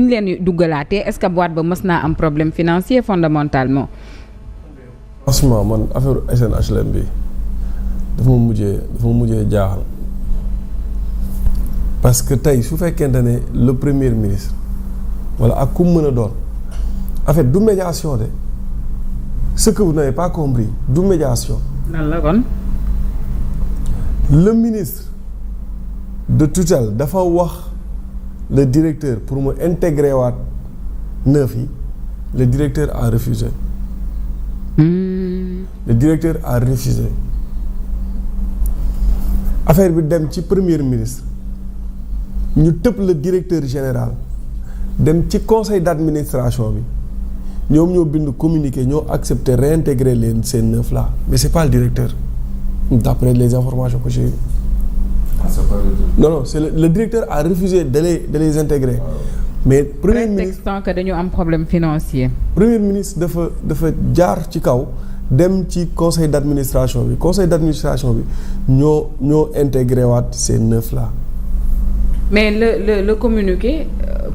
ñu leen duggalaatee est-ce que boîte ba mës naa am problème financier fondamentalement. franchement man affaire SNHLM bi dafa ma mujjee jaaxal parce que tey su fekkente ne le premier ministre wala ak ku mën a doon en fait du médiation de ce que vous n'avez pas compris du médiation. lan la kon. le ministre de tutelle dafa wax le directeur pour mu intégrer waat neuf yi le directeur a refusé. Le directeur a refusé affaire bi dem ci premier ministre ñu tëb le directeur général dem ci conseil d'administration bi ñoom ñoo bind communiqué ñoo accepté réintégrer leen ces neuf là mais c'est pas le directeur d'après les informations que j'ai eues. Non c'est le directeur a refusé de les intégrer. mais premier ministre prétextant que dañu am problème financier. premier ministre dafa jaar ci kaw dem ci conseil d'administration bi ñoo intégré waat ces neuf là. mais le communiqué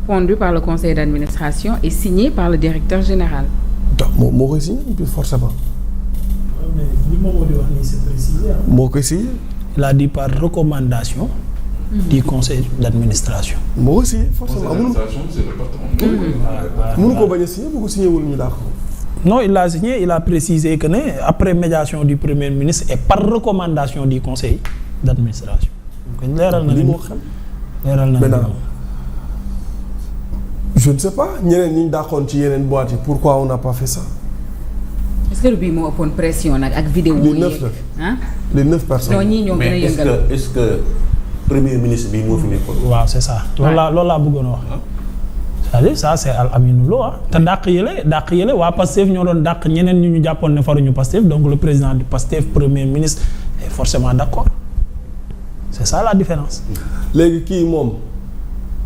pondu par le conseil d'administration est signé par le directeur général. donc moo koy signé puis forcément. mais li Mamadou di wax nii c'est précisé. moo koy signé. il a dit par recommandation. du conseil d'administration. moo koy signé forcément mënu ko bañ a signé bu ko signé wul ñu dàq. non il l'a signé il a précisé que ne après médiation du premier ministre et par recommandation du conseil d'administration. donc leeral na li moo xam. leeral na maintenant je ne sais pas ñeneen ñi ñu dàqoon ci yeneen boîtes yi pourquoi on n'a pas fait ça. est-ce que bii moo ëppoon pression nag ak vidéo yi. les 9 personnes. non ñii ñoo gën a yëngal mais est-ce que premier ministre bi moo fi nekkoon. waaw c'est ça. loolu laa bëggoon a wax. c'est-à-dire ça c'est Al Aminou Lo te dàq yële waa Pastef ñoo doon dàq ñeneen ñu jàppoon ne faruñu Pastef donc le président du Pastef premier ministre est forcément d'accord c'est ça la différence. léegi kii moom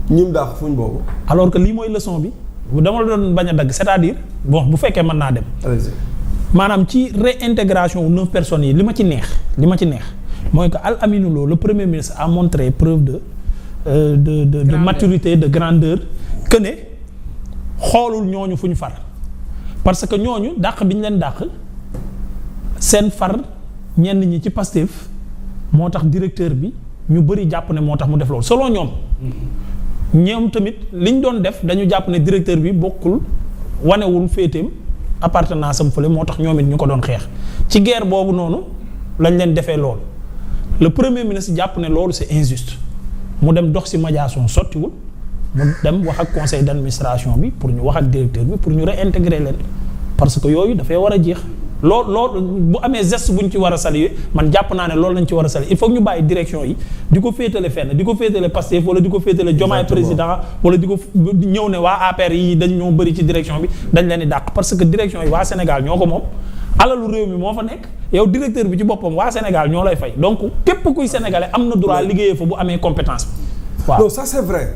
ñim dàq fuñ boobu. alors que lii mooy leçon bi dama la doon bañ a dagg c'est-à-dire bon bu fekkee mën naa dem. maanaam ci réintégration wu 9 personnes yi li ma ci neex mooy que Al Aminou Lo le premier ministre a montré preuve de maturité de grandeur que ne xoolul ñooñu fu ñu far parce que ñooñu dàq bi ñu leen dàq seen far ñenn ñi ci Pastef moo tax directeur bi ñu bëri jàpp ne moo tax mu def loolu selon ñoom tamit liñ doon def dañu jàpp ne directeur bi bokkul wanewul féeteem appartenance am fële moo tax ñoom it ñu ko doon xeex ci guerre boobu noonu lañ leen defee loolu le premier ministre jàpp ne loolu c'est injuste mu dem dox ci médiation sottiwul mu dem wax ak conseil d'administration bi pour ñu wax ak directeur bi pour ñu réintégrer leen parce que yooyu dafay war a jeex loolu bu amee geste bu ñu ci war a saluer man jàpp naa ne loolu lañ ci war a saluer il faut ñu bàyyi direction yi di ko féetale fenn di ko féetale Pastef wala di ko féetale Diomaye président wala di ko ñëw ne waa APR yi dañ ñoo bëri ci direction bi dañ leen di dàq parce que direction yi waa Sénégal ñoo ko moom alalu réew mi moo fa nekk yow directeur bi ci boppam waa Sénégal ñoo lay fay donc képp kuy sénégalais am na droit liggéeyee fa bu amee compétence waaw. non ça c'est vrai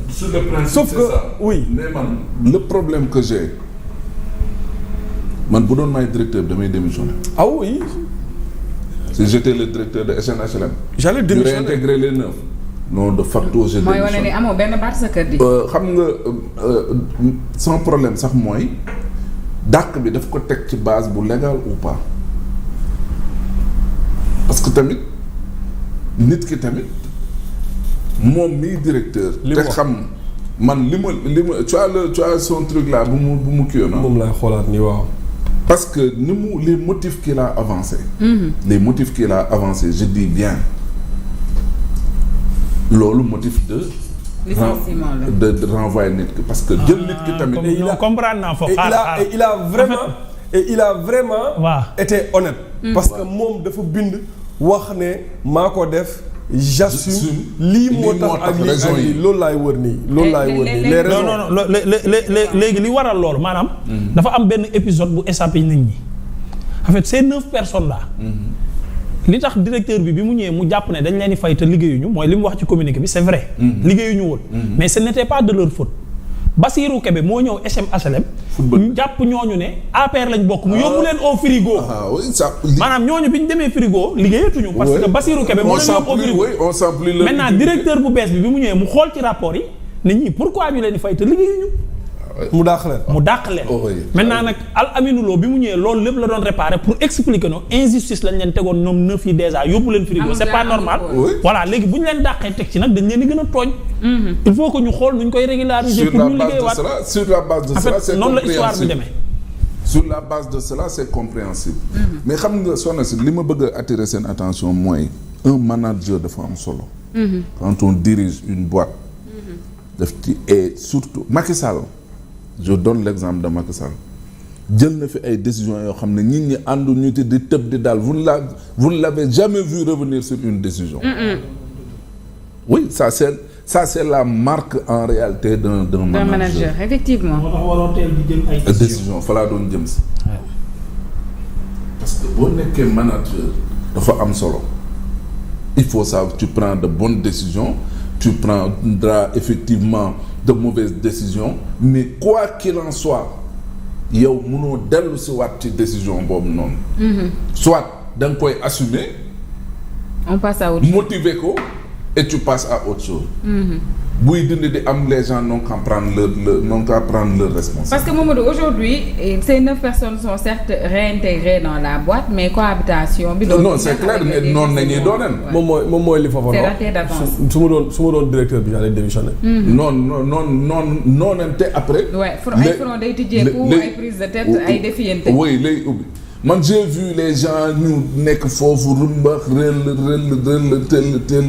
sur le principe sauf que oui mais man le problème que j'ai man bu doon may directeur damay démissionner. ah oui. si j'étais le directeur de SNHLM. j'allais démissionner ñu réintégrer les 9. non de facto je démissionne. mooy wane ni amoo benn baat sa kër di. xam nga sans problème sax mooy dàq bi daf ko teg ci base bu légal ou pas parce que tamit nit ki tamit moom mii directeur. te xam man li ma tu as son truc là bu mu kii yoon. moom laay xoolaat ni waaw. parce que les motifs qu'il a avancé. Les motifs qu'il a avancé je dis bien loolu motif de. licenciement de renvoyer nit ki parce que jël nit ki tamit. comprendre naa foofu. et il a vraiment waaw été honnête. parce que moom dafa bind wax ne maa ko def. j'assume lii moo tax ak lii loolu laay wër nii. loolu laay wër nii les raisons non léegi li waral loolu maanaam. dafa am benn épisode bu échappé nit ñi. en fait ces 9 personnes là. li tax directeur bi mu ñëwee mu jàpp ne dañ leen di fay te liggéeyuñu mooy li mu wax ci communiqué bi c'est vrai. liggéeyuñu woon. mais ce n'était pas de leur faute. Bassirou Kébé moo ñëw SMHLM. ñu jàpp ñooñu ne APR lañ bokk mu yóbbu leen au frigo. maanaam ñooñu bi ñu demee frigo liggéeyatuñu. parce que Bassirou Kébé moo leen yóbbu au frigo. maintenant directeur bu bees bi mu ñëwee mu xool ci rapport yi nit ñi pourquoi ñu leen di fay te liggéeyuñu. mu dàq leen. maintenant nag Al Aminou Lo bi mu ñëwee loolu lépp la doon réparer pour expliquer no injustice lañ leen tegoon ñoom 9 yi déjà yóbbu leen frigo c'est pas normal. voilà léegi bu ñu leen dàqee teg ci nag dañ leen di gën a tooñ. il faut que ñu xool nu ñu koy régulariser pour ñu liggéeywaat sur la base de cela c'est noonu la histoire bi demee. sur la base de cela c'est compréhensible. mais xam nga soxna si li ma bëgg a attirer seen attention mooy un manager dafa am solo. quand on dirige une boîte. daf ci et surtout Macky Sall. je donne l'exemple de Macky Sall jël na fi ay décisions yoo xam ne nit ñi àndu ñu te di tëb di daal vous ne l'avez jamais vu revenir sur une décision. oui ça c'est la marque en réalité d'un manager. Effectivement. moo tax waroo teel di jël ay décision fa laa doon jëm si. parce que boo nekkee manager dafa am solo il faut savoir tu prends de bonnes décisions tu prendras effectivement de mauvaises décisions mais quoi qu'il en soit yow mënoo dellu si waat ci décision boobu noonu. soit da nga koy assumer. on passe à autre chose. motiver ko et tu passes à autre chose. buy dindi di am les gens n'ont qu'à prendre leur responsabilité. Parce que Mamadou aujourd'hui ces 9 personnes sont certes réintégrées dans la boîte mais cohabitation bi. non c'est clair mais noonu la ñuy dooneen. moom mooy li fa c'est raté d'avance. su ma doon directeur bi j'allais démissionner. noonante après. ay front day tijjeeku ay prise de tête ay défiante. oui lay ubbi man j'ai vu les gens ñu nekk foofu rumbax rël tel.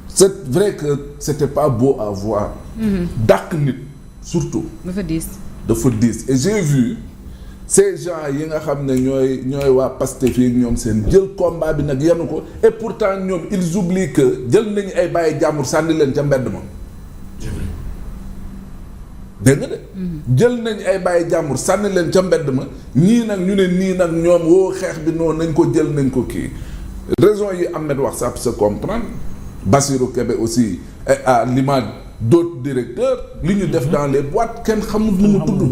c'est vrai que c'était pas beau à voir. dàq nit surtout. dafa diis. et j'ai vu ces gens yi nga xam ne ñooy waa Pastef yi ñoom seen jël combat bi nag yanu ko et pourtant ñoom ils oublient que jël nañu ay bàyyi jàmbur sànni leen ca mbedd ma. dégg nga de. jël nañ ay bàyyi jàmbur sànni leen ca mbedd ma ñii nag ñu ne nii nag ñoom woo xeex bi noonu nañ ko jël nañ ko kii raison yi Ahmed wax ça peut se comprendre. Bassirou Kébé aussi à l'image d'autres directeurs li ñu def dans les boîtes kenn xamul nu mu tudd.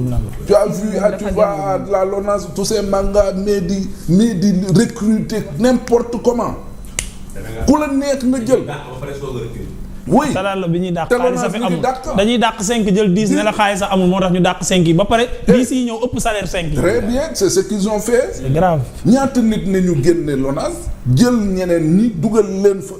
tu as vu tu vas à la LONASE tous ces mangas mais di recruter n'importe comment. ku la nekk nga jël. oui salaire bi ñuy dàq xaalis sa fi amul dañuy dàq 5 jël 10 ne la xaalis sa amul moo tax ñu dàq 5 yi ba pare 10 yi ñëw ëpp salaire 5 yi. très bien c'est ce qu'ils ont fait. c'est grave. ñaata nit ne ñu génne LONASE jël ñeneen ñi dugal leen fa.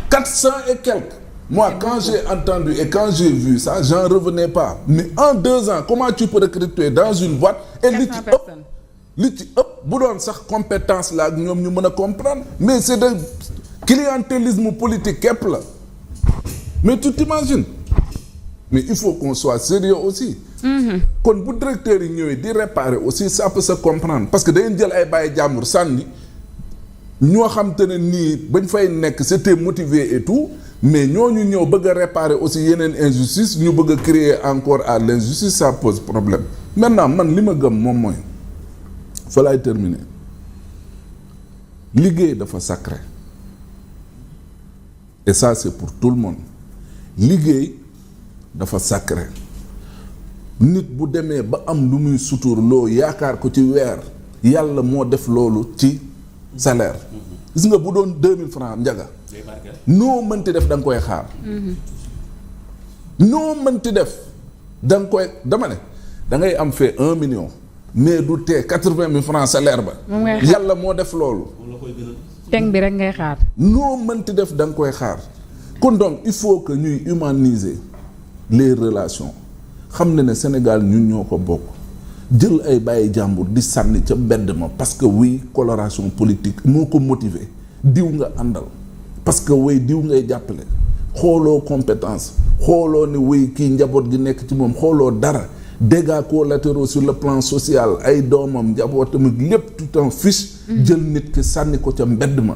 400 et quelques. Moi, quand j'ai entendu et quand j'ai vu ça, j'en revenais pas. Mais en 2 ans, comment tu peux recruter dans une boîte et li ci ëpp bu doon sax compétence la ak ñoom ñu mën a comprendre mais c'est de clientélisme politique képp la. Mais tu t'imagines? Mais il faut qu'on soit sérieux aussi. kon bu directeur yi ñëwee di réparer aussi ça peut se comprendre parce que dañuy jël ay bàyyi jàmbur sànni. ñoo xam te ne nii bañ fay nekk c'était motivé et tout mais ñooñu ñëw bëgg a réparer aussi yeneen injustice ñu bëgg a créer encore à l'injustice ça pose problème. Maintenant man li ma gëm moom mooy fa laay terminer liggéey dafa sacré et ça c'est pour tout le monde liggéey dafa sacré nit bu demee ba am lu muy suturloo yaakaar ko ci weer yàlla moo def loolu ci salaire gis nga bu doon 2000 francs njaga noo mënti def da nga koy xaar noo mënti def da nga koy dama ne da ngay am fee 1 million mais du tee 80 000 francs salaire ba yàlla moo def loolu teng bi rek ngay xaar noo mënti def da nga koy xaar kon donc il faut que ñuy humaniser les relations xam ne Sénégal ñun ñoo ko bokk jël ay bàyyi jàmbur di sànni ca mbedd ma parce que oui coloration politique moo ko motiver diw nga àndal parce que oui diw ngay jàppale xooloo compétence xooloo ne oui kii njaboot gi nekk ci moom xooloo dara dégâts collatéraux sur le plan social ay doomam njabootam lépp tout en fiche jël nit ki sànni ko ca mbedd ma